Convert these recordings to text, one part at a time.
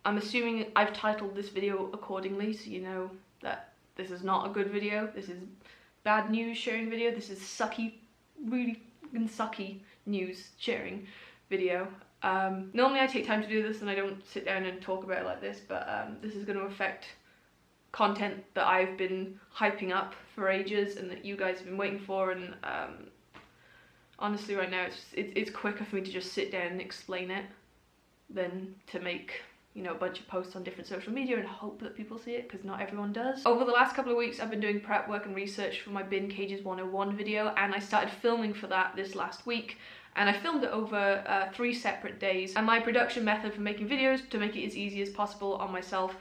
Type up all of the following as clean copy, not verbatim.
I'm assuming I've titled this video accordingly, so you know that this is not a good video. This is bad news sharing video. This is sucky, really sucky news sharing video. Normally I take time to do this and I don't sit down and talk about it like this, but this is going to affect content that I've been hyping up for ages and that you guys have been waiting for, and honestly right now it's quicker for me to just sit down and explain it than to make, you know, a bunch of posts on different social media and hope that people see it, because not everyone does. Over the last couple of weeks I've been doing prep work and research for my Bin Cages 101 video, and I started filming for that this last week, and I filmed it over 3 separate days. And my production method for making videos, to make it as easy as possible on myself,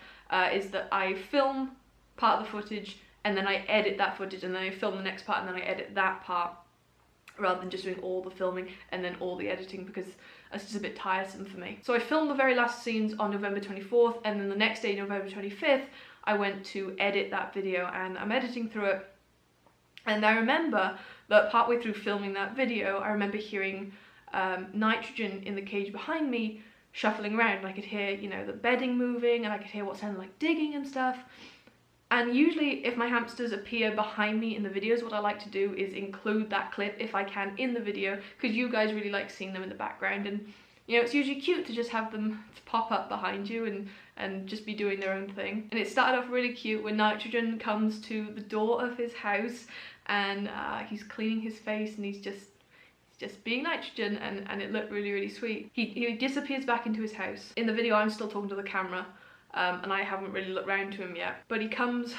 is that I film part of the footage and then I edit that footage, and then I film the next part and then I edit that part, rather than just doing all the filming and then all the editing, because that's just a bit tiresome for me. So I filmed the very last scenes on November 24th, and then the next day, November 25th, I went to edit that video, and I'm editing through it. And I remember that partway through filming that video, I remember hearing Nitrogen in the cage behind me shuffling around. I could hear, you know, the bedding moving, and I could hear what sounded like digging and stuff. And usually if my hamsters appear behind me in the videos, what I like to do is include that clip if I can in the video, because you guys really like seeing them in the background, and you know, it's usually cute to just have them pop up behind you and just be doing their own thing. And it started off really cute when Nitrogen comes to the door of his house, and he's cleaning his face, and he's just being Nitrogen, and it looked really, really sweet. He disappears back into his house. In the video I'm still talking to the camera, and I haven't really looked round to him yet, but he comes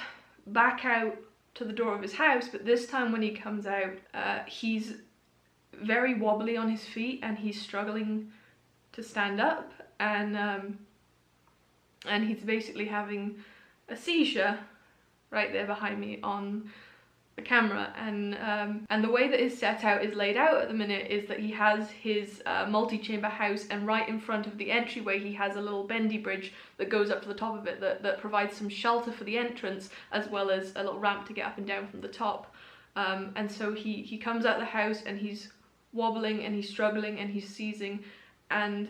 back out to the door of his house, but this time when he comes out, he's very wobbly on his feet, and he's struggling to stand up, and he's basically having a seizure right there behind me on the camera. And the way that his set out is laid out at the minute is that he has his multi-chamber house, and right in front of the entryway he has a little bendy bridge that goes up to the top of it that provides some shelter for the entrance, as well as a little ramp to get up and down from the top. And so he comes out the house, and he's wobbling, and he's struggling, and he's seizing, and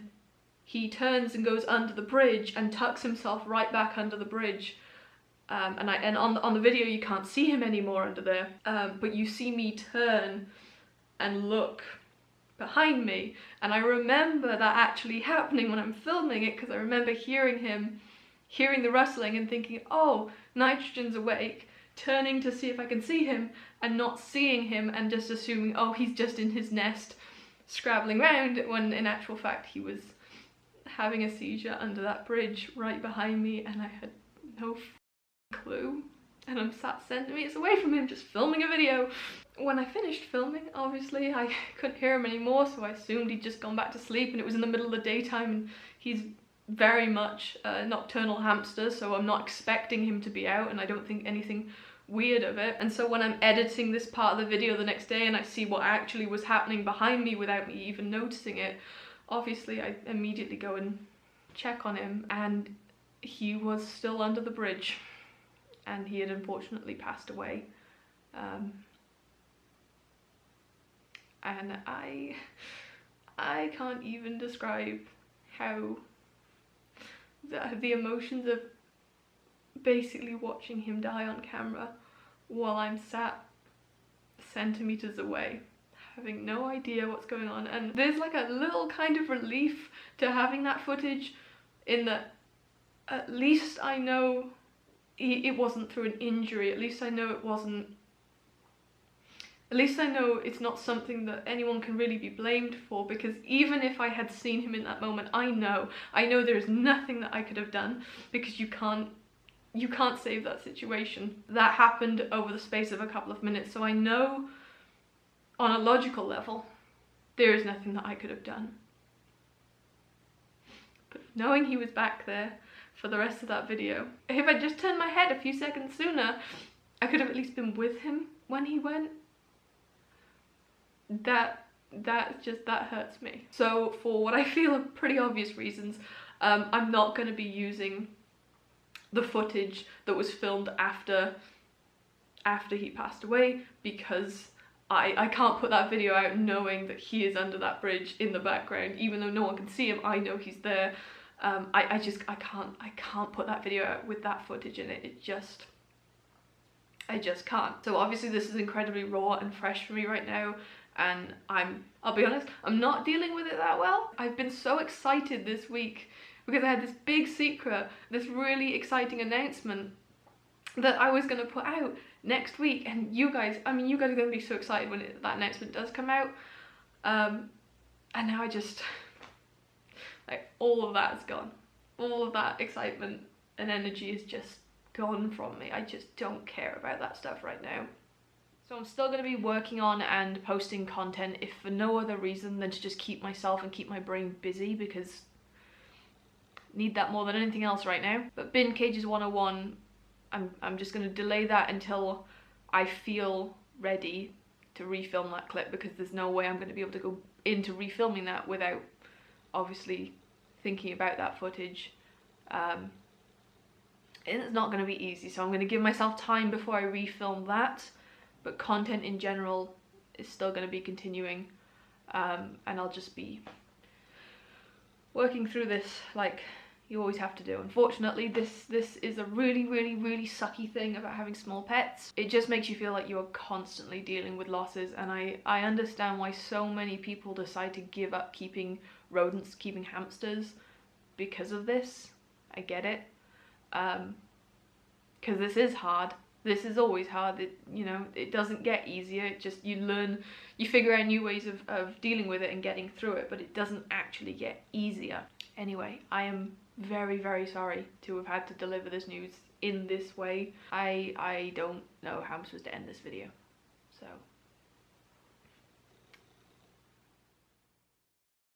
he turns and goes under the bridge and tucks himself right back under the bridge. And on the video you can't see him anymore under there, but you see me turn and look behind me, and I remember that actually happening when I'm filming it, because I remember hearing the rustling and thinking, oh, Nitrogen's awake, turning to see if I can see him and not seeing him, and just assuming, oh, he's just in his nest scrabbling around, when in actual fact he was having a seizure under that bridge right behind me, and I had no clue, and I'm sat centimeters away from him just filming a video. When I finished filming, obviously I couldn't hear him anymore, so I assumed he'd just gone back to sleep, and it was in the middle of the daytime, and he's very much a nocturnal hamster, so I'm not expecting him to be out, and I don't think anything weird of it. And so when I'm editing this part of the video the next day and I see what actually was happening behind me without me even noticing it, obviously I immediately go and check on him, and he was still under the bridge, and he had unfortunately passed away. And I can't even describe how the emotions of basically watching him die on camera while I'm sat centimeters away, having no idea what's going on. And there's like a little kind of relief to having that footage, in that at least I know it wasn't through an injury, at least I know it wasn't, at least I know it's not something that anyone can really be blamed for, because even if I had seen him in that moment, I know there's nothing that I could have done, because you can't save that situation. That happened over the space of a couple of minutes, so I know on a logical level there is nothing that I could have done. But knowing he was back there for the rest of that video, if I just turned my head a few seconds sooner, I could have at least been with him when he went. That hurts me. So for what I feel are pretty obvious reasons, I'm not going to be using the footage that was filmed after he passed away, because I can't put that video out knowing that he is under that bridge in the background. Even though no one can see him, I know he's there. I can't put that video out with that footage in it. I just can't. So obviously this is incredibly raw and fresh for me right now, and I'll be honest, I'm not dealing with it that well. I've been so excited this week because I had this big secret, this really exciting announcement that I was going to put out next week, and you guys are going to be so excited when that announcement does come out. And now I just, like, all of that is gone. All of that excitement and energy is just gone from me. I just don't care about that stuff right now. So I'm still going to be working on and posting content, if for no other reason than to just keep myself and keep my brain busy, because I need that more than anything else right now. But Bin Cages 101, I'm just going to delay that until I feel ready to refilm that clip, because there's no way I'm going to be able to go into refilming that without obviously thinking about that footage. And it's not going to be easy, so I'm going to give myself time before I refilm that, but content in general is still going to be continuing, and I'll just be working through this like you always have to do. Unfortunately, this is a really sucky thing about having small pets. It just makes you feel like you're constantly dealing with losses, and I understand why so many people decide to give up keeping rodents, keeping hamsters, because of this. I get it. Because this is hard. This is always hard. It doesn't get easier. It just, you figure out new ways of dealing with it and getting through it, but it doesn't actually get easier. Anyway, I am very sorry to have had to deliver this news in this way. I don't know how I'm supposed to end this video, so